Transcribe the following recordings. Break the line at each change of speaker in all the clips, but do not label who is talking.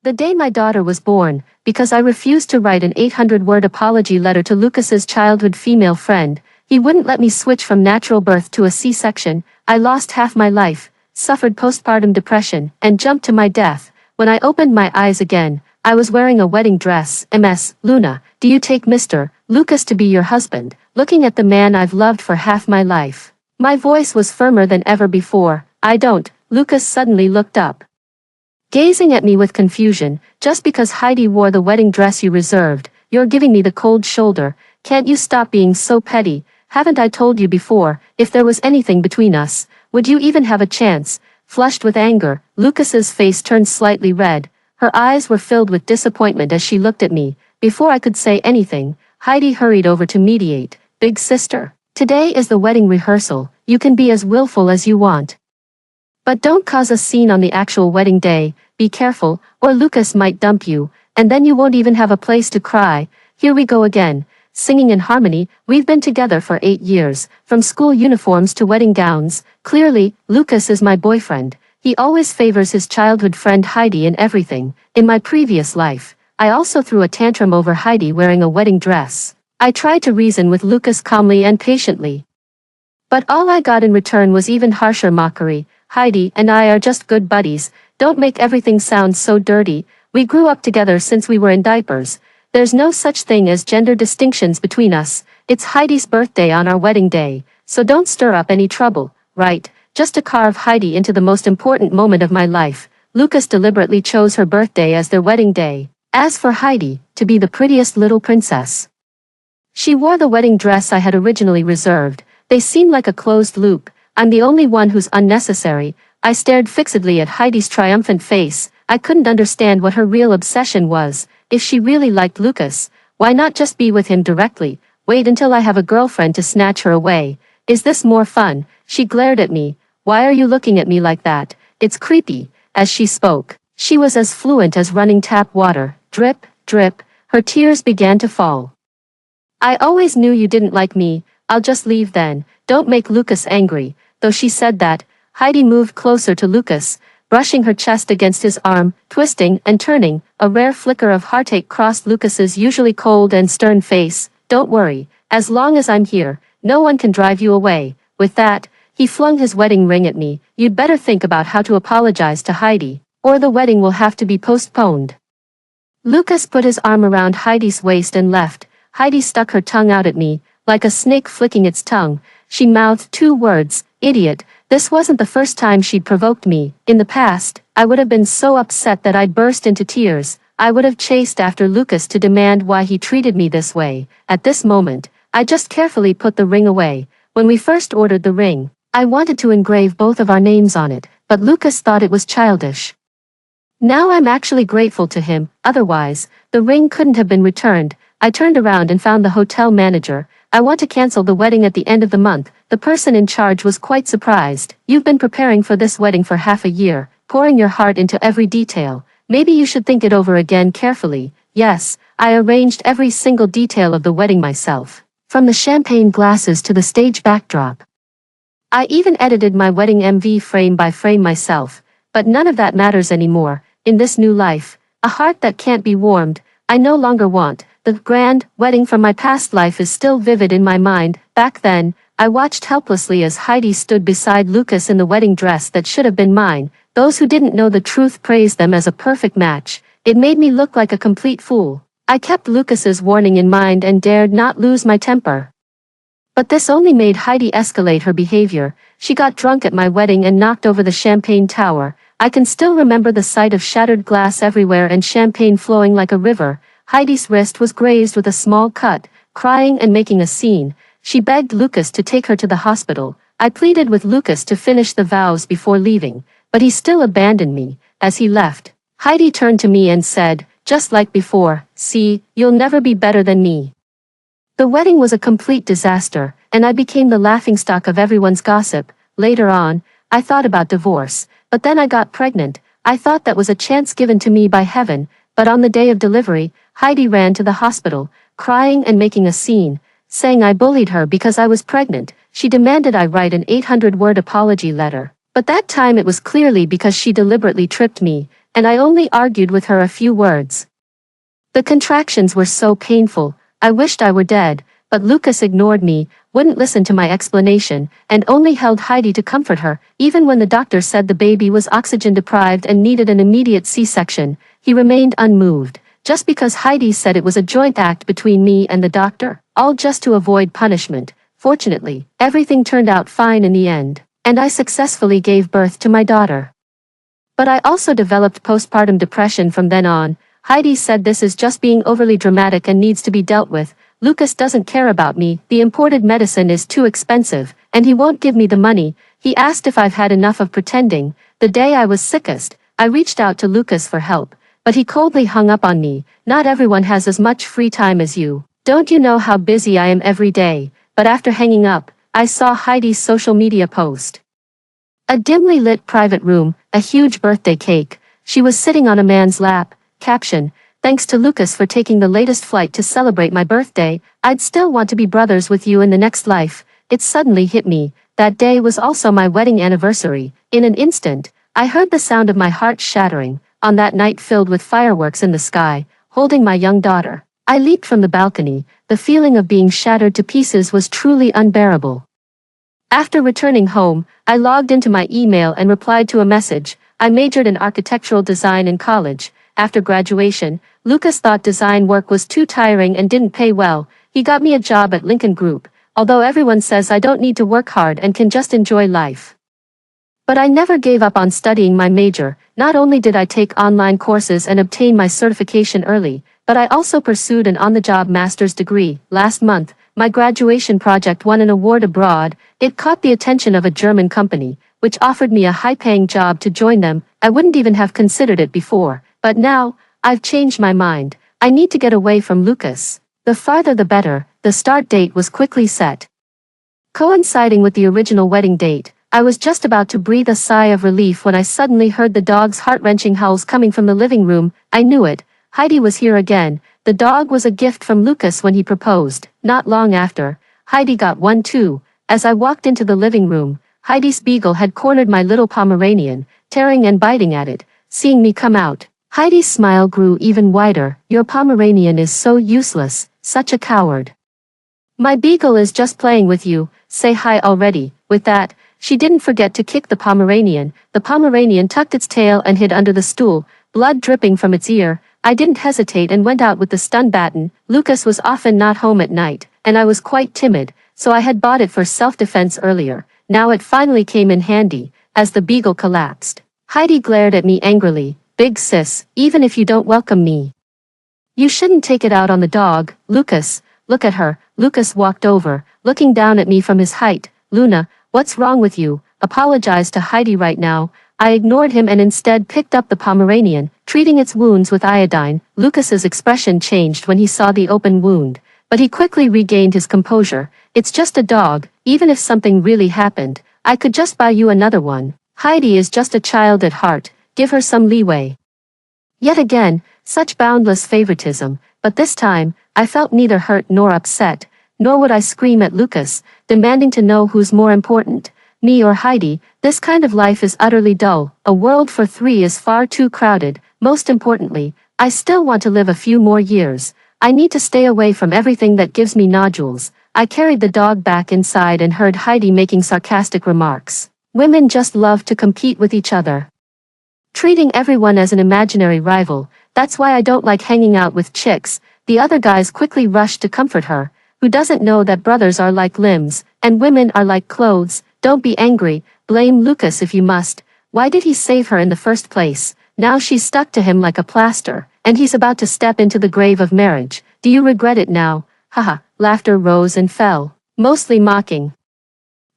The day my daughter was born, because I refused to write an 800-word apology letter to Lucas's childhood female friend, he wouldn't let me switch from natural birth to a C-section, I lost half my life, suffered postpartum depression, and jumped to my death. When I opened my eyes again, I was wearing a wedding dress. MS, Luna, do you take Mr. Lucas to be your husband, looking at the man I've loved for half my life? My voice was firmer than ever before. I don't. Lucas suddenly looked up, gazing at me with confusion. Just because Heidi wore the wedding dress you reserved, you're giving me the cold shoulder. Can't you stop being so petty? Haven't I told you before, if there was anything between us, would you even have a chance? Flushed with anger, Lucas's face turned slightly red. Her eyes were filled with disappointment as she looked at me. Before I could say anything, Heidi hurried over to mediate. Big sister, today is the wedding rehearsal. You can be as willful as you want, but don't cause a scene on the actual wedding day. Be careful, or Lucas might dump you, and then you won't even have a place to cry. Here we go again, singing in harmony. We've been together for 8 years, from school uniforms to wedding gowns. Clearly, Lucas is my boyfriend. He always favors his childhood friend Heidi in everything. In my previous life, I also threw a tantrum over Heidi wearing a wedding dress. I tried to reason with Lucas calmly and patiently, but all I got in return was even harsher mockery. Heidi and I are just good buddies. Don't make everything sound so dirty. We grew up together since we were in diapers. There's no such thing as gender distinctions between us. It's Heidi's birthday on our wedding day, so don't stir up any trouble, right? Just to carve Heidi into the most important moment of my life, Lucas deliberately chose her birthday as their wedding day. As for Heidi, to be the prettiest little princess, she wore the wedding dress I had originally reserved. They seem like a closed loop. I'm the only one who's unnecessary. I stared fixedly at Heidi's triumphant face. I couldn't understand what her real obsession was. If she really liked Lucas, why not just be with him directly? Wait until I have a girlfriend to snatch her away. Is this more fun? She glared at me. Why are you looking at me like that? It's creepy. As she spoke, she was as fluent as running tap water. Drip, drip. Her tears began to fall. I always knew you didn't like me. I'll just leave then. Don't make Lucas angry. Though she said that, Heidi moved closer to Lucas, brushing her chest against his arm, twisting and turning. A rare flicker of heartache crossed Lucas's usually cold and stern face. Don't worry. As long as I'm here, no one can drive you away. With that, he flung his wedding ring at me. You'd better think about how to apologize to Heidi, or the wedding will have to be postponed. Lucas put his arm around Heidi's waist and left. Heidi stuck her tongue out at me, like a snake flicking its tongue. She mouthed 2 words, idiot. This wasn't the first time she'd provoked me. In the past, I would have been so upset that I'd burst into tears. I would have chased after Lucas to demand why he treated me this way. At this moment, I just carefully put the ring away. When we first ordered the ring, I wanted to engrave both of our names on it, but Lucas thought it was childish. Now I'm actually grateful to him. Otherwise, the ring couldn't have been returned. I turned around and found the hotel manager. I want to cancel the wedding at the end of the month. The person in charge was quite surprised. You've been preparing for this wedding for half a year, pouring your heart into every detail. Maybe you should think it over again carefully. Yes, I arranged every single detail of the wedding myself, from the champagne glasses to the stage backdrop. I even edited my wedding MV frame by frame myself. But none of that matters anymore. In this new life, a heart that can't be warmed, I no longer want. The grand wedding from my past life is still vivid in my mind. Back then, I watched helplessly as Heidi stood beside Lucas in the wedding dress that should have been mine. Those who didn't know the truth praised them as a perfect match. It made me look like a complete fool. I kept Lucas's warning in mind and dared not lose my temper. But this only made Heidi escalate her behavior. She got drunk at my wedding and knocked over the champagne tower. I can still remember the sight of shattered glass everywhere and champagne flowing like a river. Heidi's wrist was grazed with a small cut. Crying and making a scene, she begged Lucas to take her to the hospital. I pleaded with Lucas to finish the vows before leaving, but he still abandoned me. As he left, Heidi turned to me and said, just like before, see, you'll never be better than me. The wedding was a complete disaster, and I became the laughingstock of everyone's gossip. Later on, I thought about divorce, but then I got pregnant. I thought that was a chance given to me by heaven, but on the day of delivery, Heidi ran to the hospital, crying and making a scene, saying I bullied her because I was pregnant. She demanded I write an 800-word apology letter. But that time it was clearly because she deliberately tripped me, and I only argued with her a few words. The contractions were so painful, I wished I were dead, but Lucas ignored me, wouldn't listen to my explanation, and only held Heidi to comfort her. Even when the doctor said the baby was oxygen deprived and needed an immediate C-section, he remained unmoved, just because Heidi said it was a joint act between me and the doctor, all just to avoid punishment. Fortunately, everything turned out fine in the end, and I successfully gave birth to my daughter. But I also developed postpartum depression from then on. Heidi said this is just being overly dramatic and needs to be dealt with. Lucas doesn't care about me, the imported medicine is too expensive, and he won't give me the money. He asked if I've had enough of pretending. The day I was sickest, I reached out to Lucas for help, but he coldly hung up on me. Not everyone has as much free time as you. Don't you know how busy I am every day? But after hanging up, I saw Heidi's social media post. A dimly lit private room, a huge birthday cake. She was sitting on a man's lap. Caption: thanks to Lucas for taking the latest flight to celebrate my birthday. I'd still want to be brothers with you in the next life. It suddenly hit me. That day was also my wedding anniversary. In an instant, I heard the sound of my heart shattering. On that night filled with fireworks in the sky, holding my young daughter, I leaped from the balcony. The feeling of being shattered to pieces was truly unbearable. After returning home, I logged into my email and replied to a message. I majored in architectural design in college. After graduation, Lucas thought design work was too tiring and didn't pay well. He got me a job at Lincoln Group, although everyone says I don't need to work hard and can just enjoy life. But I never gave up on studying my major. Not only did I take online courses and obtain my certification early, but I also pursued an on-the-job master's degree. Last month, my graduation project won an award abroad. It caught the attention of a German company, which offered me a high-paying job to join them. I wouldn't even have considered it before. But now, I've changed my mind. I need to get away from Lucas. The farther the better. The start date was quickly set. Coinciding with the original wedding date, I was just about to breathe a sigh of relief when I suddenly heard the dog's heart-wrenching howls coming from the living room. I knew it. Heidi was here again. The dog was a gift from Lucas when he proposed. Not long after, Heidi got one too. As I walked into the living room, Heidi's beagle had cornered my little Pomeranian, tearing and biting at it. Seeing me come out, Heidi's smile grew even wider. Your Pomeranian is so useless, such a coward. My beagle is just playing with you, say hi already. With that, she didn't forget to kick the Pomeranian. The Pomeranian tucked its tail and hid under the stool, blood dripping from its ear. I didn't hesitate and went out with the stun baton. Lucas was often not home at night, and I was quite timid, so I had bought it for self-defense earlier. Now it finally came in handy, as the beagle collapsed. Heidi glared at me angrily. Big sis, even if you don't welcome me, you shouldn't take it out on the dog. Lucas, look at her. Lucas walked over, looking down at me from his height. Luna, what's wrong with you? Apologize to Heidi right now. I ignored him and instead picked up the Pomeranian, treating its wounds with iodine. Lucas's expression changed when he saw the open wound, but he quickly regained his composure. It's just a dog. Even if something really happened, I could just buy you another one. Heidi is just a child at heart. Give her some leeway. Yet again, such boundless favoritism, but this time, I felt neither hurt nor upset, nor would I scream at Lucas, demanding to know who's more important, me or Heidi. This kind of life is utterly dull. A world for three is far too crowded. Most importantly, I still want to live a few more years. I need to stay away from everything that gives me nodules. I carried the dog back inside and heard Heidi making sarcastic remarks. Women just love to compete with each other, treating everyone as an imaginary rival. That's why I don't like hanging out with chicks. The other guys quickly rushed to comfort her. Who doesn't know that brothers are like limbs, and women are like clothes? Don't be angry, blame Lucas if you must. Why did he save her in the first place? Now she's stuck to him like a plaster, and he's about to step into the grave of marriage. Do you regret it now? Haha. Laughter rose and fell, mostly mocking,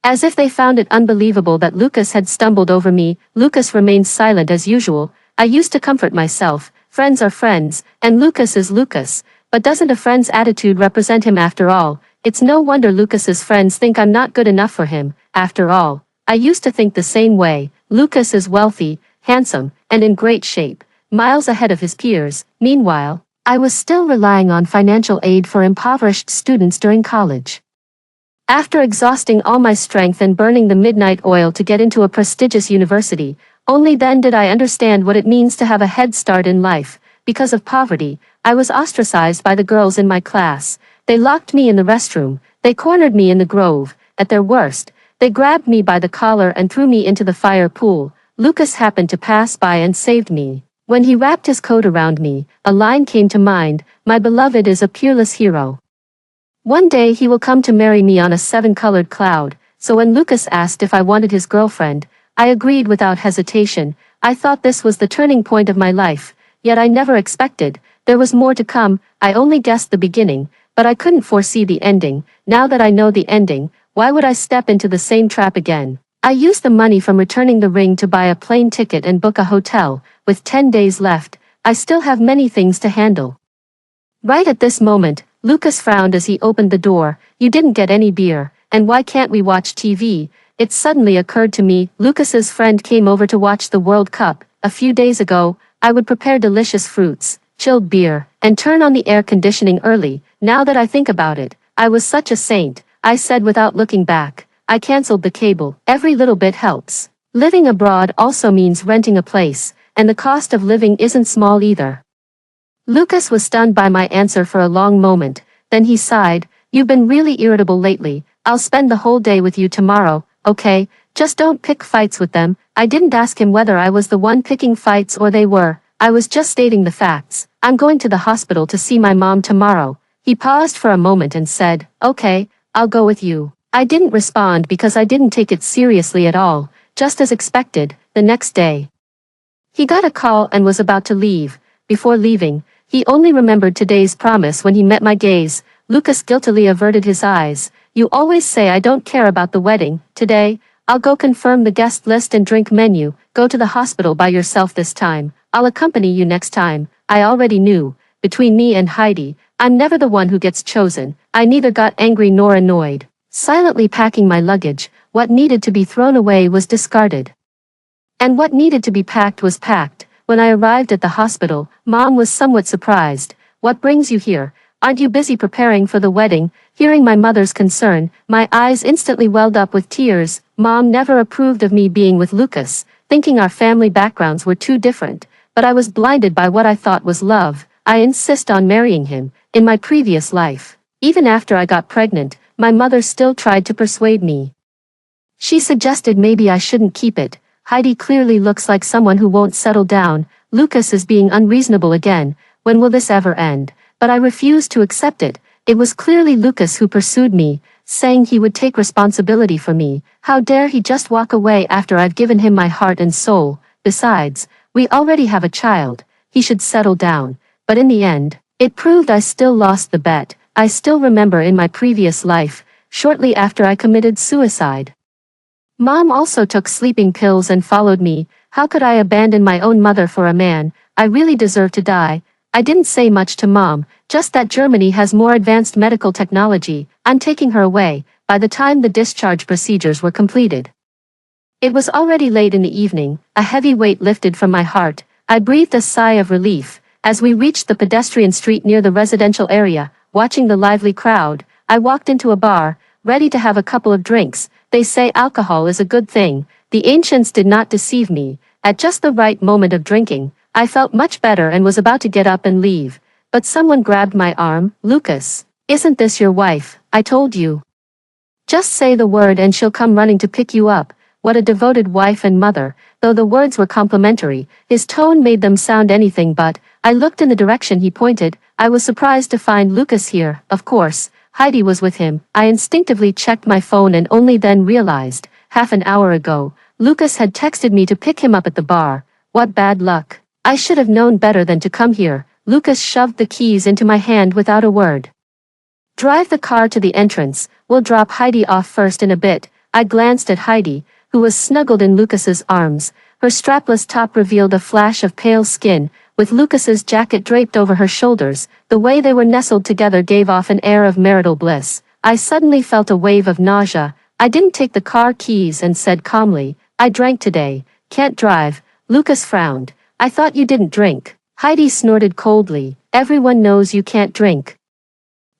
as if they found it unbelievable that Lucas had stumbled over me. Lucas remained silent as usual. I used to comfort myself. Friends are friends, and Lucas is Lucas. But doesn't a friend's attitude represent him after all? It's no wonder Lucas's friends think I'm not good enough for him. After all, I used to think the same way. Lucas is wealthy, handsome, and in great shape, miles ahead of his peers. Meanwhile, I was still relying on financial aid for impoverished students during college. After exhausting all my strength and burning the midnight oil to get into a prestigious university, Only then did I understand what it means to have a head start in life. Because of poverty, I was ostracized by the girls in my class. They locked me in the restroom, they cornered me in the grove. At their worst, they grabbed me by the collar and threw me into the fire pool. Lucas happened to pass by and saved me. When he wrapped his coat around me, a line came to mind, "My beloved is a peerless hero. One day he will come to marry me on a 7-colored cloud." So when Lucas asked if I wanted his girlfriend, I agreed without hesitation. I thought this was the turning point of my life, yet I never expected there was more to come. I only guessed the beginning, but I couldn't foresee the ending. Now that I know the ending, why would I step into the same trap again? I used the money from returning the ring to buy a plane ticket and book a hotel. With 10 days left, I still have many things to handle. Right at this moment, Lucas frowned as he opened the door. "You didn't get any beer, and why can't we watch TV?" It suddenly occurred to me, Lucas's friend came over to watch the World Cup. A few days ago, I would prepare delicious fruits, chilled beer, and turn on the air conditioning early. Now that I think about it, I was such a saint. I said without looking back. I canceled the cable. Every little bit helps. Living abroad also means renting a place, and the cost of living isn't small either. Lucas was stunned by my answer for a long moment, then he sighed. "You've been really irritable lately. I'll spend the whole day with you tomorrow, okay? Just don't pick fights with them." I didn't ask him whether I was the one picking fights or they were. I was just stating the facts. "I'm going to the hospital to see my mom tomorrow." He paused for a moment and said, "Okay, I'll go with you." I didn't respond because I didn't take it seriously at all. Just as expected, the next day, he got a call and was about to leave. Before leaving, he only remembered today's promise when he met my gaze. Lucas guiltily averted his eyes. "You always say I don't care about the wedding. Today, I'll go confirm the guest list and drink menu. Go to the hospital by yourself this time. I'll accompany you next time." I already knew, between me and Heidi, I'm never the one who gets chosen. I neither got angry nor annoyed. Silently packing my luggage, what needed to be thrown away was discarded. And what needed to be packed was packed. When I arrived at the hospital, Mom was somewhat surprised. "What brings you here? Aren't you busy preparing for the wedding?" Hearing my mother's concern, my eyes instantly welled up with tears. Mom never approved of me being with Lucas, thinking our family backgrounds were too different, but I was blinded by what I thought was love. I insist on marrying him. In my previous life, even after I got pregnant, my mother still tried to persuade me. She suggested maybe I shouldn't keep it. Heidi clearly looks like someone who won't settle down. Lucas is being unreasonable again. When will this ever end? But I refused to accept it. It was clearly Lucas who pursued me, saying he would take responsibility for me. How dare he just walk away after I've given him my heart and soul? Besides, we already have a child. He should settle down. But in the end, it proved I still lost the bet. I still remember in my previous life, shortly after I committed suicide, Mom also took sleeping pills and followed me. How could I abandon my own mother for a man? I really deserve to die. I didn't say much to Mom, just that Germany has more advanced medical technology. I'm taking her away. By the time the discharge procedures were completed, it was already late in the evening. A heavy weight lifted from my heart. I breathed a sigh of relief. As we reached the pedestrian street near the residential area, watching the lively crowd, I walked into a bar, ready to have a couple of drinks. They say alcohol is a good thing. The ancients did not deceive me. At just the right moment of drinking, I felt much better and was about to get up and leave. But someone grabbed my arm. "Lucas, isn't this your wife? I told you. Just say the word and she'll come running to pick you up." What a devoted wife and mother. Though the words were complimentary, his tone made them sound anything but. I looked in the direction he pointed. I was surprised to find Lucas here. Of course, Heidi was with him. I instinctively checked my phone and only then realized, half an hour ago, Lucas had texted me to pick him up at the bar. What bad luck. I should have known better than to come here. Lucas shoved the keys into my hand without a word. "Drive the car to the entrance. We'll drop Heidi off first in a bit." I glanced at Heidi, who was snuggled in Lucas's arms. Her strapless top revealed a flash of pale skin, with Lucas's jacket draped over her shoulders. The way they were nestled together gave off an air of marital bliss. I suddenly felt a wave of nausea. I didn't take the car keys and said calmly, "I drank today. Can't drive." Lucas frowned. "I thought you didn't drink." Heidi snorted coldly. "Everyone knows you can't drink.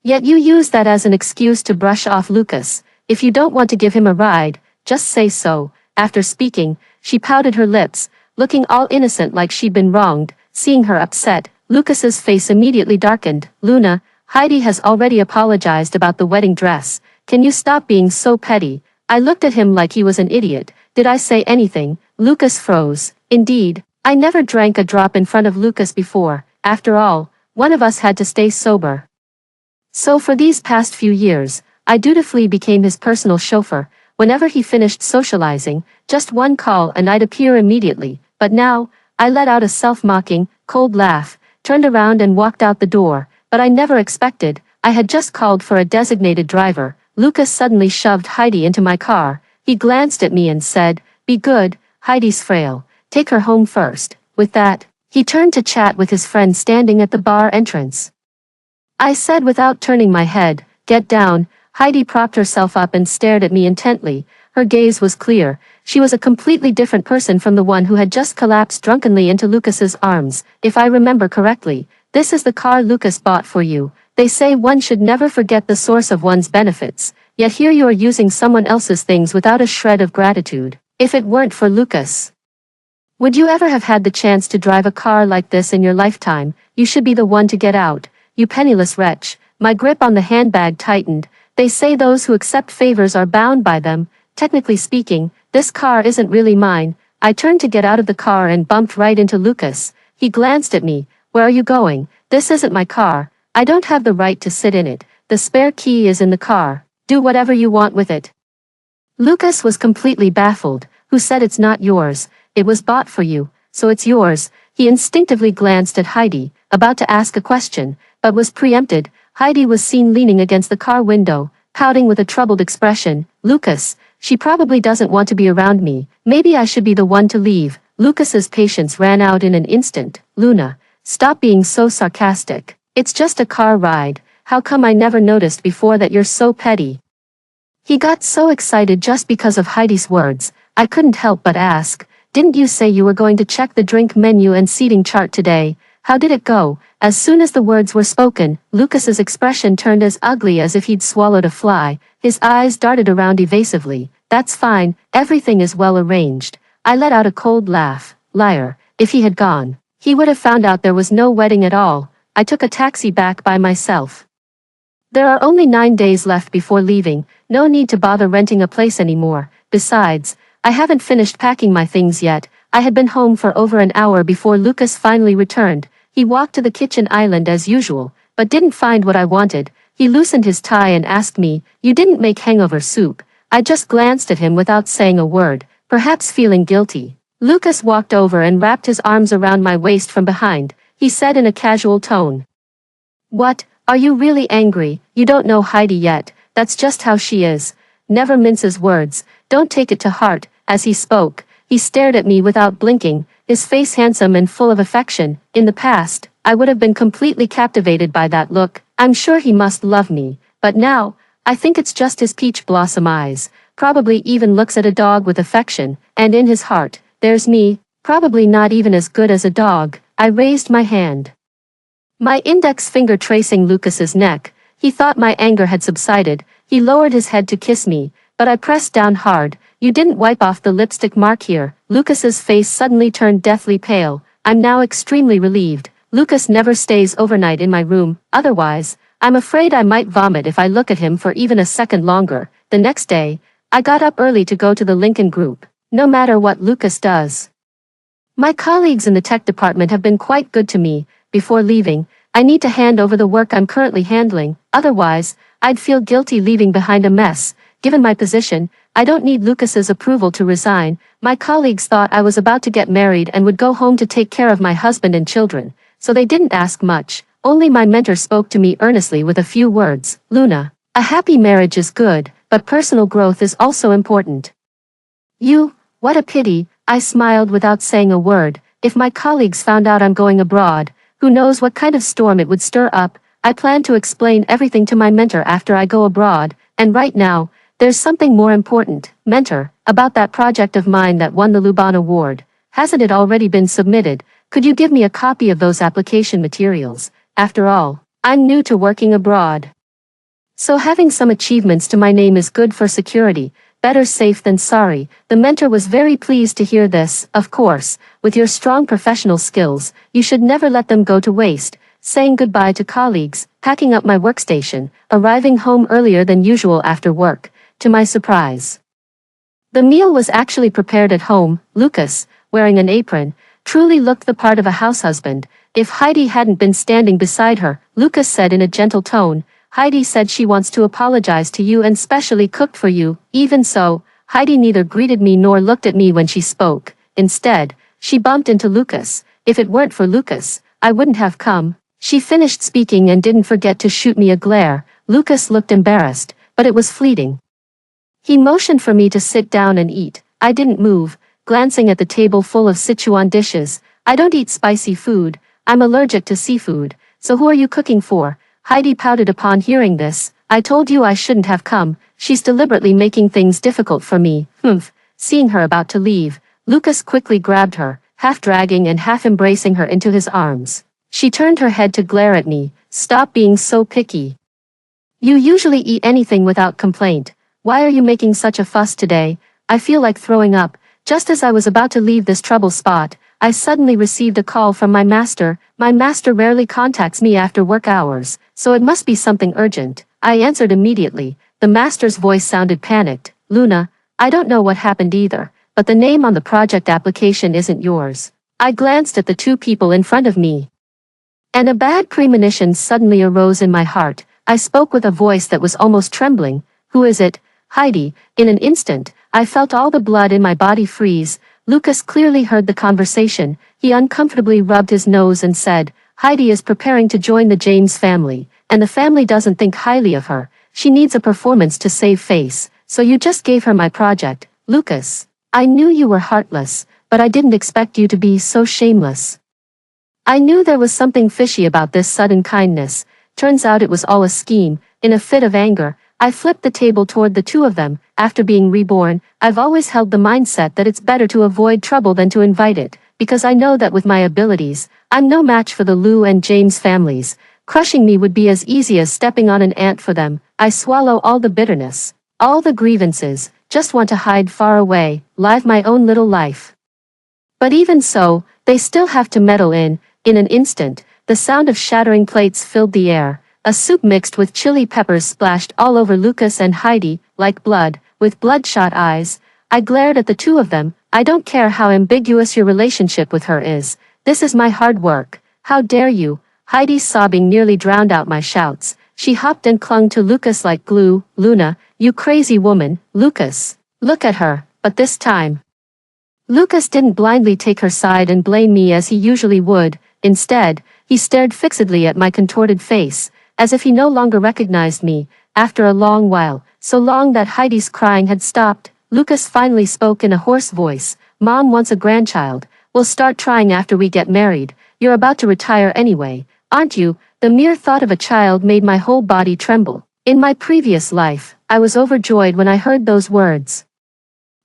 Yet you use that as an excuse to brush off Lucas. If you don't want to give him a ride, just say so." After speaking, she pouted her lips. looking all innocent like she'd been wronged. Seeing her upset, Lucas's face immediately darkened. Luna, Heidi has already apologized about the wedding dress. Can you stop being so petty? I looked at him like he was an idiot. Did I say anything? Lucas froze. Indeed, I never drank a drop in front of Lucas before. After all, one of us had to stay sober. So for these past few years, I dutifully became his personal chauffeur. Whenever he finished socializing, just one call and I'd appear immediately. But now, I let out a self-mocking, cold laugh, turned around and walked out the door. But I never expected, I had just called for a designated driver. Lucas suddenly shoved Heidi into my car. He glanced at me and said, "Be good, Heidi's frail. Take her home first." With that, he turned to chat with his friend standing at the bar entrance. I said without turning my head, "Get down." Heidi propped herself up and stared at me intently. Her gaze was clear. She was a completely different person from the one who had just collapsed drunkenly into Lucas's arms. If I remember correctly, this is the car Lucas bought for you. They say one should never forget the source of one's benefits, yet here you are using someone else's things without a shred of gratitude. If it weren't for Lucas, would you ever have had the chance to drive a car like this in your lifetime? You should be the one to get out, you penniless wretch. My grip on the handbag tightened. They say those who accept favors are bound by them. Technically speaking, this car isn't really mine. I turned to get out of the car and bumped right into Lucas. He glanced at me. "Where are you going? This isn't my car. I don't have the right to sit in it. The spare key is in the car. Do whatever you want with it." Lucas was completely baffled. "Who said it's not yours? It was bought for you, so it's yours." He instinctively glanced at Heidi, about to ask a question, but was preempted. Heidi was seen leaning against the car window, pouting with a troubled expression. "Lucas, she probably doesn't want to be around me. Maybe I should be the one to leave." Lucas's patience ran out in an instant. "Luna, stop being so sarcastic. It's just a car ride. How come I never noticed before that you're so petty?" He got so excited just because of Heidi's words. I couldn't help but ask, "Didn't you say you were going to check the drink menu and seating chart today? How did it go?" As soon as the words were spoken, Lucas's expression turned as ugly as if he'd swallowed a fly. His eyes darted around evasively. "That's fine, everything is well arranged." I let out a cold laugh. Liar. If he had gone, he would have found out there was no wedding at all. I took a taxi back by myself. There are only 9 days left before leaving. No need to bother renting a place anymore. Besides, I haven't finished packing my things yet. I had been home for over an hour before Lucas finally returned. He walked to the kitchen island as usual, but didn't find what I wanted. He loosened his tie and asked me, "You didn't make hangover soup?" I just glanced at him without saying a word, perhaps feeling guilty. Lucas walked over and wrapped his arms around my waist from behind. He said in a casual tone, "What, are you really angry? You don't know Heidi yet. That's just how she is. Never minces words. Don't take it to heart." As he spoke, he stared at me without blinking, his face handsome and full of affection. In the past, I would have been completely captivated by that look. I'm sure he must love me, but now, I think it's just his peach blossom eyes. Probably even looks at a dog with affection, and in his heart, there's me, probably not even as good as a dog. I raised my hand, my index finger tracing Lucas's neck. He thought my anger had subsided. He lowered his head to kiss me, but I pressed down hard. "You didn't wipe off the lipstick mark here." Lucas's face suddenly turned deathly pale. I'm now extremely relieved. Lucas never stays overnight in my room. Otherwise, I'm afraid I might vomit if I look at him for even a second longer. The next day, I got up early to go to the Lincoln group. No matter what Lucas does, my colleagues in the tech department have been quite good to me. Before leaving, I need to hand over the work I'm currently handling. Otherwise, I'd feel guilty leaving behind a mess. Given my position, I don't need Lucas's approval to resign. My colleagues thought I was about to get married and would go home to take care of my husband and children, so they didn't ask much. Only my mentor spoke to me earnestly with a few words. "Luna, a happy marriage is good, but personal growth is also important." What a pity. I smiled without saying a word. If my colleagues found out I'm going abroad, who knows what kind of storm it would stir up. I plan to explain everything to my mentor after I go abroad, and right now, there's something more important. "Mentor, about that project of mine that won the Luban Award. Hasn't it already been submitted? Could you give me a copy of those application materials? After all, I'm new to working abroad, so having some achievements to my name is good for security. Better safe than sorry." The mentor was very pleased to hear this. Of course, with your strong professional skills, you should never let them go to waste. Saying goodbye to colleagues, packing up my workstation, arriving home earlier than usual after work, to my surprise. The meal was actually prepared at home. Lucas, wearing an apron, truly looked the part of a house husband. If Heidi hadn't been standing beside her, Lucas said in a gentle tone, Heidi said she wants to apologize to you and specially cooked for you. Even so, Heidi neither greeted me nor looked at me when she spoke. Instead, she bumped into Lucas. If it weren't for Lucas, I wouldn't have come. She finished speaking and didn't forget to shoot me a glare. Lucas looked embarrassed, but it was fleeting. He motioned for me to sit down and eat. I didn't move, glancing at the table full of Sichuan dishes. I don't eat spicy food. I'm allergic to seafood. So who are you cooking for? Heidi pouted upon hearing this. I told you I shouldn't have come. She's deliberately making things difficult for me. Humph. Seeing her about to leave, Lucas quickly grabbed her, half dragging and half embracing her into his arms. She turned her head to glare at me. Stop being so picky. You usually eat anything without complaint. Why are you making such a fuss today? I feel like throwing up. Just as I was about to leave this trouble spot, I suddenly received a call from my master. My master rarely contacts me after work hours, so it must be something urgent. I answered immediately. The master's voice sounded panicked. Luna, I don't know what happened either, but the name on the project application isn't yours. I glanced at the two people in front of me, and a bad premonition suddenly arose in my heart. I spoke with a voice that was almost trembling. Who is it? Heidi. In an instant, I felt all the blood in my body freeze. Lucas clearly heard the conversation. He uncomfortably rubbed his nose and said, Heidi is preparing to join the James family, and the family doesn't think highly of her. She needs a performance to save face, so you just gave her my project. Lucas, I knew you were heartless, but I didn't expect you to be so shameless. I knew there was something fishy about this sudden kindness. Turns out it was all a scheme. In a fit of anger, I flipped the table toward the two of them. After being reborn, I've always held the mindset that it's better to avoid trouble than to invite it, because I know that with my abilities, I'm no match for the Lou and James families. Crushing me would be as easy as stepping on an ant for them. I swallow all the bitterness, all the grievances, just want to hide far away, live my own little life. But even so, they still have to meddle in. In an instant, the sound of shattering plates filled the air. A soup mixed with chili peppers splashed all over Lucas and Heidi, like blood, with bloodshot eyes. I glared at the two of them. I don't care how ambiguous your relationship with her is. This is my hard work. How dare you? Heidi's sobbing nearly drowned out my shouts. She hopped and clung to Lucas like glue. Luna, you crazy woman. Lucas, look at her. But this time, Lucas didn't blindly take her side and blame me as he usually would. Instead, he stared fixedly at my contorted face, as if he no longer recognized me. After a long while, so long that Heidi's crying had stopped, Lucas finally spoke in a hoarse voice. Mom wants a grandchild. We'll start trying after we get married. You're about to retire anyway, aren't you? The mere thought of a child made my whole body tremble. In my previous life, I was overjoyed when I heard those words.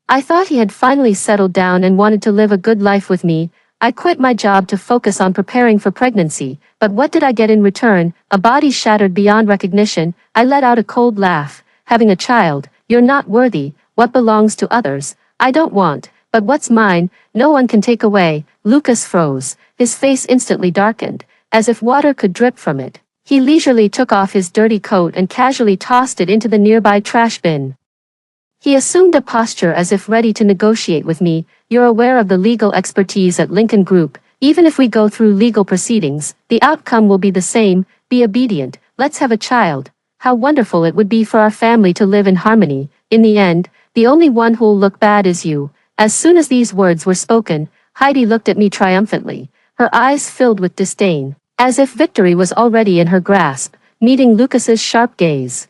I thought he had finally settled down and wanted to live a good life with me. I quit my job to focus on preparing for pregnancy, but what did I get in return? A body shattered beyond recognition. I let out a cold laugh. Having a child, you're not worthy. What belongs to others, I don't want, but what's mine, no one can take away. Lucas froze. His face instantly darkened, as if water could drip from it. He leisurely took off his dirty coat and casually tossed it into the nearby trash bin. He assumed a posture as if ready to negotiate with me. You're aware of the legal expertise at Lincoln Group. Even if we go through legal proceedings, the outcome will be the same. Be obedient. Let's have a child. How wonderful it would be for our family to live in harmony. In the end, the only one who'll look bad is you. As soon as these words were spoken, Heidi looked at me triumphantly, her eyes filled with disdain, as if victory was already in her grasp, meeting Lucas's sharp gaze.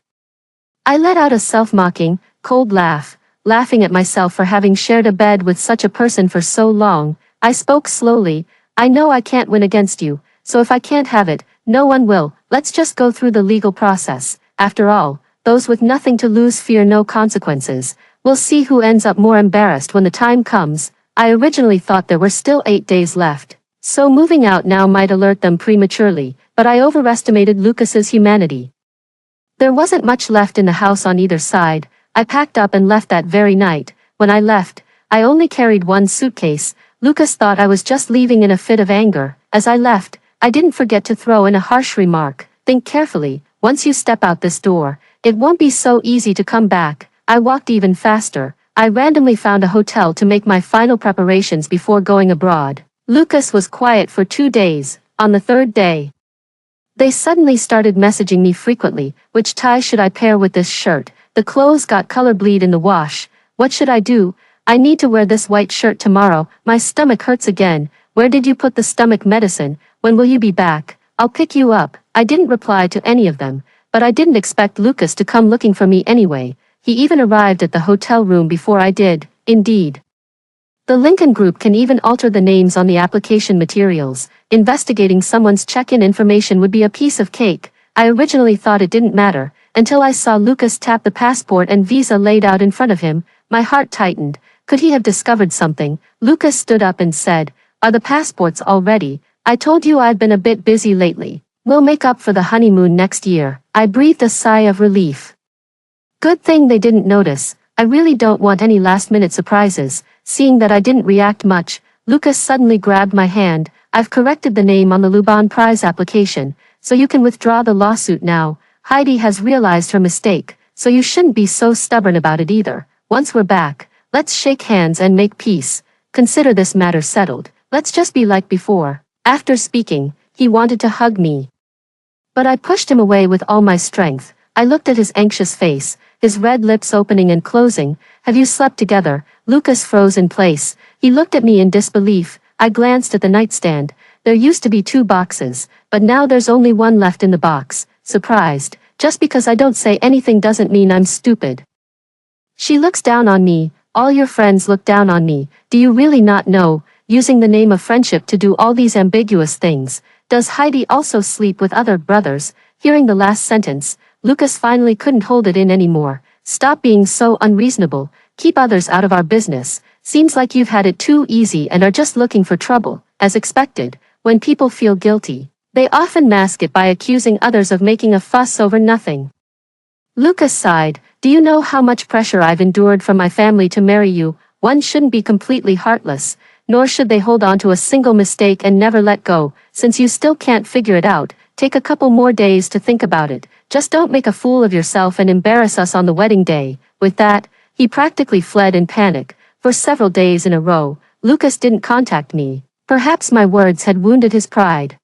I let out a self-mocking, cold laugh, laughing at myself for having shared a bed with such a person for so long. I spoke slowly. I know I can't win against you, so if I can't have it, no one will. Let's just go through the legal process. After all, those with nothing to lose fear no consequences. We'll see who ends up more embarrassed when the time comes. I originally thought there were still 8 days left, so moving out now might alert them prematurely, but I overestimated Lucas's humanity. There wasn't much left in the house on either side. I packed up and left that very night. When I left, I only carried one suitcase. Lucas thought I was just leaving in a fit of anger. As I left, I didn't forget to throw in a harsh remark. Think carefully, once you step out this door, it won't be so easy to come back. I walked even faster. I randomly found a hotel to make my final preparations before going abroad. Lucas was quiet for 2 days. On the third day, they suddenly started messaging me frequently. Which tie should I pair with this shirt? The clothes got color bleed in the wash. What should I do? I need to wear this white shirt tomorrow. My stomach hurts again. Where did you put the stomach medicine? When will you be back? I'll pick you up. I didn't reply to any of them, but I didn't expect Lucas to come looking for me anyway. He even arrived at the hotel room before I did. Indeed, the Lincoln Group can even alter the names on the application materials. Investigating someone's check-in information would be a piece of cake. I originally thought it didn't matter, until I saw Lucas tap the passport and visa laid out in front of him. My heart tightened. Could he have discovered something? Lucas stood up and said, "Are the passports all ready? I told you I've been a bit busy lately. We'll make up for the honeymoon next year." I breathed a sigh of relief. Good thing they didn't notice. I really don't want any last-minute surprises. Seeing that I didn't react much, Lucas suddenly grabbed my hand. "I've corrected the name on the Luban Prize application, so you can withdraw the lawsuit now. Heidi has realized her mistake, so you shouldn't be so stubborn about it either. Once we're back, let's shake hands and make peace. Consider this matter settled. Let's just be like before." After speaking, he wanted to hug me, but I pushed him away with all my strength. I looked at his anxious face, his red lips opening and closing. "Have you slept together?" Lucas froze in place. He looked at me in disbelief. I glanced at the nightstand. There used to be 2 boxes, but now there's only 1 left in the box. Surprised. Just because I don't say anything doesn't mean I'm stupid. "She looks down on me. All your friends look down on me. Do you really not know? Using the name of friendship to do all these ambiguous things. Does Heidi also sleep with other brothers?" Hearing the last sentence, Lucas finally couldn't hold it in anymore. "Stop being so unreasonable. Keep others out of our business. Seems like you've had it too easy and are just looking for trouble." As expected, when people feel guilty, they often mask it by accusing others of making a fuss over nothing. Lucas sighed. "Do you know how much pressure I've endured from my family to marry you? One shouldn't be completely heartless, nor should they hold on to a single mistake and never let go. Since you still can't figure it out, take a couple more days to think about it. Just don't make a fool of yourself and embarrass us on the wedding day." With that, he practically fled in panic. For several days in a row, Lucas didn't contact me. Perhaps my words had wounded his pride.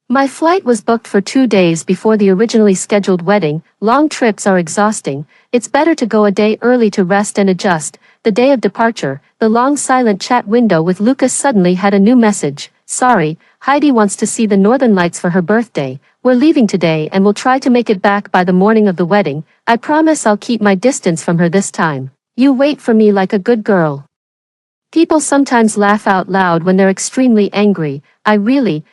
My flight was booked for 2 days before the originally scheduled wedding. Long trips are exhausting. It's better to go a day early to rest and adjust. The day of departure, the long silent chat window with Lucas suddenly had a new message. "Sorry, Heidi wants to see the northern lights for her birthday. We're leaving today and we'll try to make it back by the morning of the wedding. I promise I'll keep my distance from her this time. You wait for me like a good girl." People sometimes laugh out loud when they're extremely angry.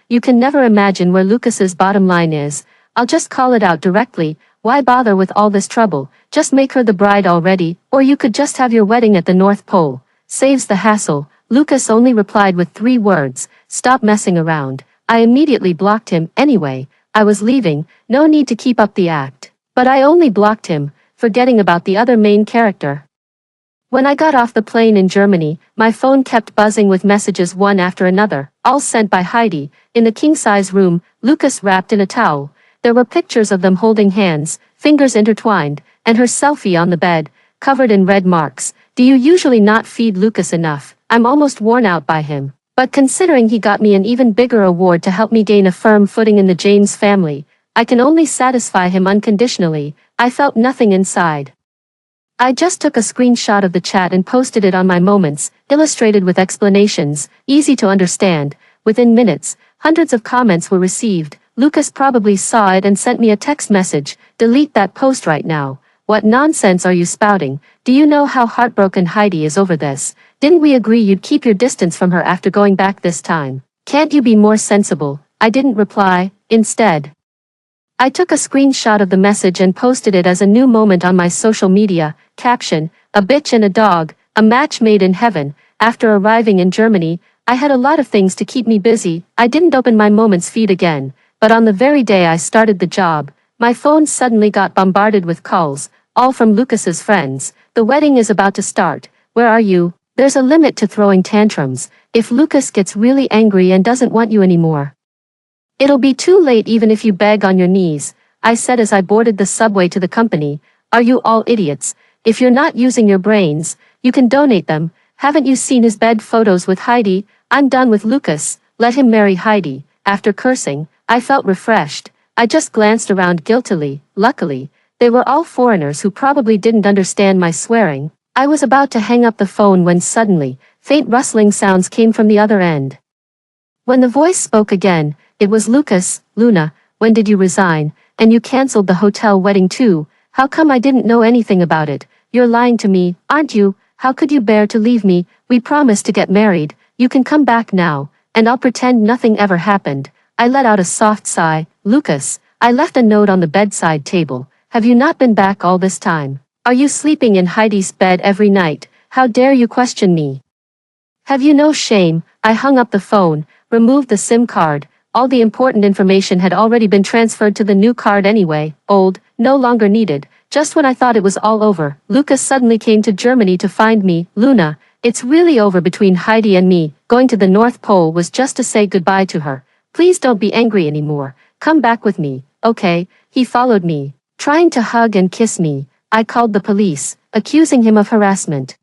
You can never imagine where Lucas's bottom line is. I'll just call it out directly. Why bother with all this trouble? Just make her the bride already, or you could just have your wedding at the North Pole. Saves the hassle. Lucas only replied with 3 words, "Stop messing around." I immediately blocked him. Anyway, I was leaving, no need to keep up the act. But I only blocked him, forgetting about the other main character. When I got off the plane in Germany, my phone kept buzzing with messages one after another, all sent by Heidi. In the king-size room, Lucas wrapped in a towel. There were pictures of them holding hands, fingers intertwined, and her selfie on the bed, covered in red marks. Do you usually not feed Lucas enough? I'm almost worn out by him. But considering he got me an even bigger award to help me gain a firm footing in the James family, I can only satisfy him unconditionally. I felt nothing inside. I just took a screenshot of the chat and posted it on my Moments, illustrated with explanations, easy to understand. Within minutes, hundreds of comments were received. Lucas probably saw it and sent me a text message, "Delete that post right now. What nonsense are you spouting? Do you know how heartbroken Heidi is over this? Didn't we agree you'd keep your distance from her after going back this time? Can't you be more sensible?" I didn't reply. Instead, I took a screenshot of the message and posted it as a new moment on my social media. Caption, "A bitch and a dog, a match made in heaven." After arriving in Germany, I had a lot of things to keep me busy. I didn't open my Moments feed again, but on the very day I started the job, my phone suddenly got bombarded with calls, all from Lucas's friends. "The wedding is about to start. Where are you?" There's a limit to throwing tantrums. If Lucas gets really angry and doesn't want you anymore, it'll be too late even if you beg on your knees, I said as I boarded the subway to the company. Are you all idiots? If you're not using your brains, you can donate them. Haven't you seen his bed photos with Heidi? I'm done with Lucas. Let him marry Heidi. After cursing, I felt refreshed. I just glanced around guiltily. Luckily, they were all foreigners who probably didn't understand my swearing. I was about to hang up the phone when suddenly, faint rustling sounds came from the other end. When the voice spoke again, it was Lucas. Luna, when did you resign? And you cancelled the hotel wedding too. How come I didn't know anything about it? You're lying to me, aren't you? How could you bear to leave me? We promised to get married. You can come back now, and I'll pretend nothing ever happened. I let out a soft sigh. Lucas, I left a note on the bedside table. Have you not been back all this time? Are you sleeping in Heidi's bed every night? How dare you question me? Have you no shame? I hung up the phone, removed the SIM card. All the important information had already been transferred to the new card anyway. Old, no longer needed. Just when I thought it was all over, Lucas suddenly came to Germany to find me. Luna, it's really over between Heidi and me. Going to the North Pole was just to say goodbye to her. Please don't be angry anymore. Come back with me, okay? He followed me, trying to hug and kiss me. I called the police, accusing him of harassment.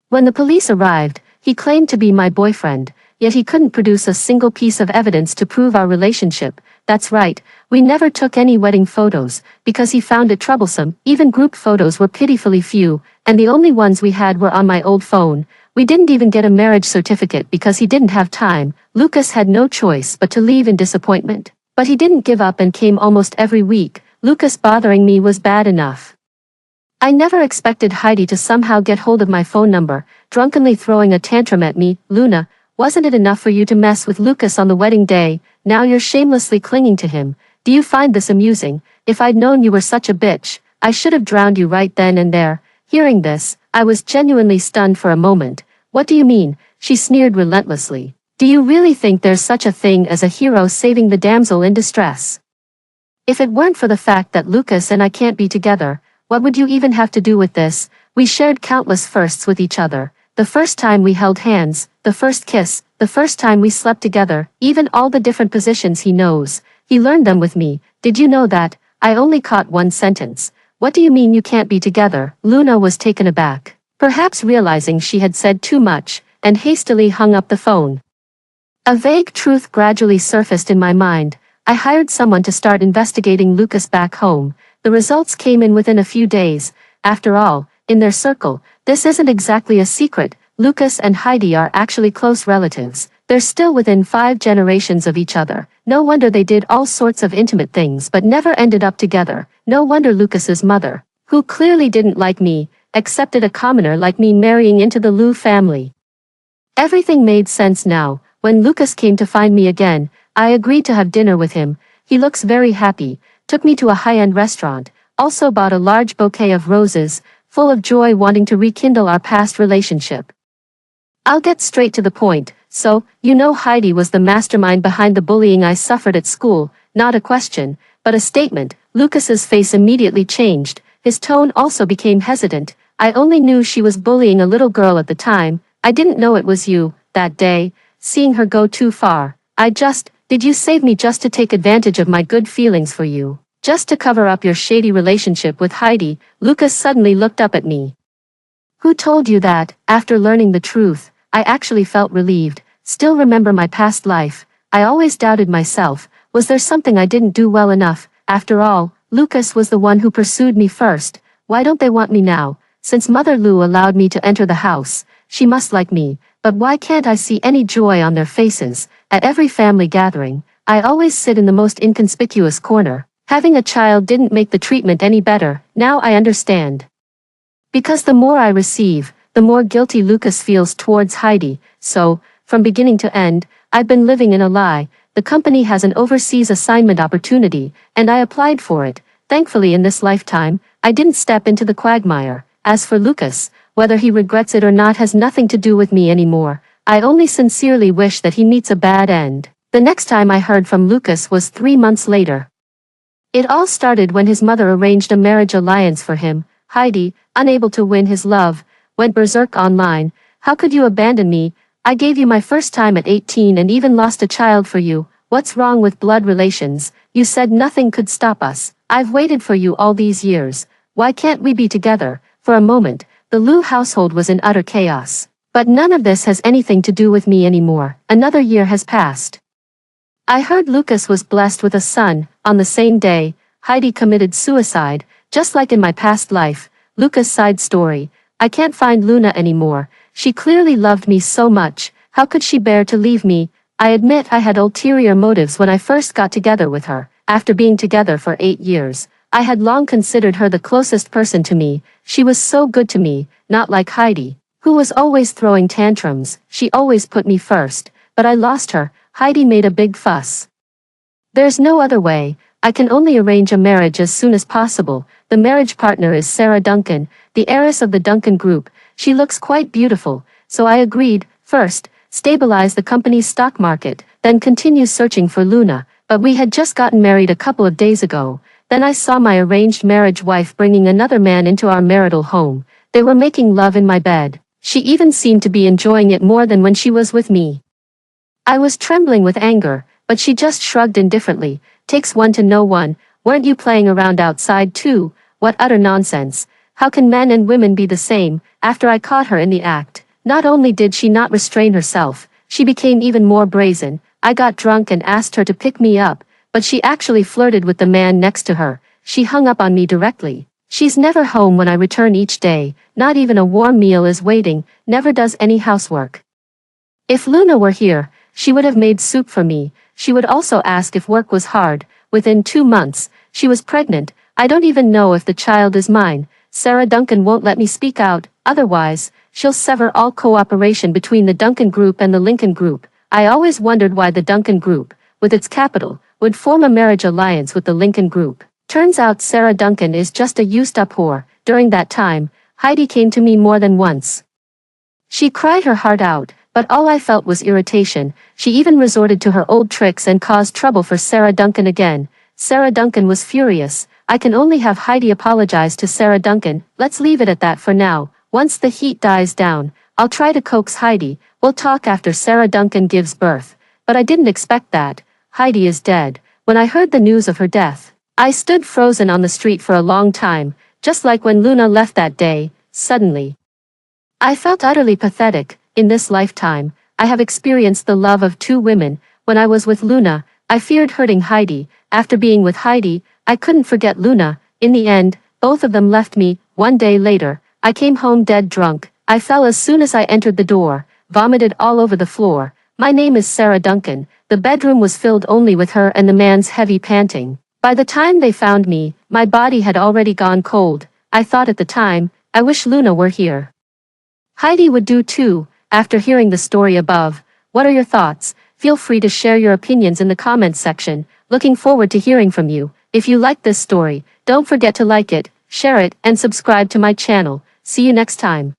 When the police arrived, he claimed to be my boyfriend, yet he couldn't produce a single piece of evidence to prove our relationship. That's right, we never took any wedding photos, because he found it troublesome. Even group photos were pitifully few, and the only ones we had were on my old phone. We didn't even get a marriage certificate because he didn't have time. Lucas had no choice but to leave in disappointment. But he didn't give up and came almost every week. Lucas bothering me was bad enough. I never expected Heidi to somehow get hold of my phone number, drunkenly throwing a tantrum at me. Luna, wasn't it enough for you to mess with Lucas on the wedding day? Now you're shamelessly clinging to him. Do you find this amusing? If I'd known you were such a bitch, I should have drowned you right then and there. Hearing this, I was genuinely stunned for a moment. What do you mean? She sneered relentlessly. Do you really think there's such a thing as a hero saving the damsel in distress? If it weren't for the fact that Lucas and I can't be together, what would you even have to do with this? We shared countless firsts with each other. The first time we held hands, the first kiss, the first time we slept together, even all the different positions he knows. He learned them with me. Did you know that? I only caught one sentence. What do you mean you can't be together? Luna was taken aback, perhaps realizing she had said too much, and hastily hung up the phone. A vague truth gradually surfaced in my mind. I hired someone to start investigating Lucas back home. The results came in within a few days. After all, in their circle, this isn't exactly a secret. Lucas and Heidi are actually close relatives. They're still within 5 generations of each other. No wonder they did all sorts of intimate things but never ended up together. No wonder Lucas's mother, who clearly didn't like me, accepted a commoner like me marrying into the Liu family. Everything made sense now. When Lucas came to find me again, I agreed to have dinner with him. He looks very happy, took me to a high-end restaurant, also bought a large bouquet of roses, full of joy wanting to rekindle our past relationship. I'll get straight to the point. So, you know Heidi was the mastermind behind the bullying I suffered at school. Not a question, but a statement. Lucas's face immediately changed. His tone also became hesitant. I only knew she was bullying a little girl at the time. I didn't know it was you. That day, seeing her go too far, did you save me just to take advantage of my good feelings for you? Just to cover up your shady relationship with Heidi? Lucas suddenly looked up at me. Who told you that? After learning the truth, I actually felt relieved. Still remember my past life. I always doubted myself. Was there something I didn't do well enough? After all, Lucas was the one who pursued me first. Why don't they want me now? Since Mother Lou allowed me to enter the house, she must like me. But why can't I see any joy on their faces? At every family gathering, I always sit in the most inconspicuous corner. Having a child didn't make the treatment any better. Now I understand. Because the more I receive, the more guilty Lucas feels towards Heidi. So, from beginning to end, I've been living in a lie. The company has an overseas assignment opportunity, and I applied for it. Thankfully in this lifetime, I didn't step into the quagmire. As for Lucas, whether he regrets it or not has nothing to do with me anymore. I only sincerely wish that he meets a bad end. The next time I heard from Lucas was 3 months later. It all started when his mother arranged a marriage alliance for him. Heidi, unable to win his love, went berserk online, How could you abandon me? I gave you my first time at 18 and even lost a child for you. What's wrong with blood relations? You said nothing could stop us. I've waited for you all these years. Why can't we be together? For a moment, the Liu household was in utter chaos. But none of this has anything to do with me anymore. Another year has passed. I heard Lucas was blessed with a son. On the same day, Heidi committed suicide, just like in my past life. Lucas' side story. I can't find Luna anymore. She clearly loved me so much. How could she bear to leave me? I admit I had ulterior motives when I first got together with her. After being together for 8 years, I had long considered her the closest person to me. She was so good to me, not like Heidi, who was always throwing tantrums. She always put me first, but I lost her. Heidi made a big fuss. There's no other way. I can only arrange a marriage as soon as possible. The marriage partner is Sarah Duncan, the heiress of the Duncan Group. She looks quite beautiful, so I agreed. First, stabilize the company's stock market, then continue searching for Luna. But we had just gotten married a couple of days ago. Then I saw my arranged marriage wife bringing another man into our marital home. They were making love in my bed. She even seemed to be enjoying it more than when she was with me. I was trembling with anger, but she just shrugged indifferently. Takes one to know one. Weren't you playing around outside too? What utter nonsense. How can men and women be the same? After I caught her in the act, not only did she not restrain herself, she became even more brazen. I got drunk and asked her to pick me up, but she actually flirted with the man next to her. She hung up on me directly. She's never home when I return each day, not even a warm meal is waiting, never does any housework. If Luna were here, she would have made soup for me. She would also ask if work was hard. Within 2 months, she was pregnant. I don't even know if the child is mine. Sarah Duncan won't let me speak out, otherwise, she'll sever all cooperation between the Duncan Group and the Lincoln Group. I always wondered why the Duncan Group, with its capital, would form a marriage alliance with the Lincoln Group. Turns out Sarah Duncan is just a used-up whore. During that time, Heidi came to me more than once. She cried her heart out, but all I felt was irritation. She even resorted to her old tricks and caused trouble for Sarah Duncan again. Sarah Duncan was furious. I can only have Heidi apologize to Sarah Duncan. Let's leave it at that for now. Once the heat dies down, I'll try to coax Heidi. We'll talk after Sarah Duncan gives birth. But I didn't expect that. Heidi is dead. When I heard the news of her death, I stood frozen on the street for a long time, just like when Luna left that day. Suddenly, I felt utterly pathetic. In this lifetime, I have experienced the love of 2 women. When I was with Luna, I feared hurting Heidi. After being with Heidi, I couldn't forget Luna. In the end, both of them left me. 1 day later, I came home dead drunk. I fell as soon as I entered the door, vomited all over the floor. My name is Sarah Duncan. The bedroom was filled only with her and the man's heavy panting. By the time they found me, my body had already gone cold. I thought at the time, I wish Luna were here. Heidi would do too. After hearing the story above, what are your thoughts? Feel free to share your opinions in the comments section. Looking forward to hearing from you. If you like this story, don't forget to like it, share it, and subscribe to my channel. See you next time.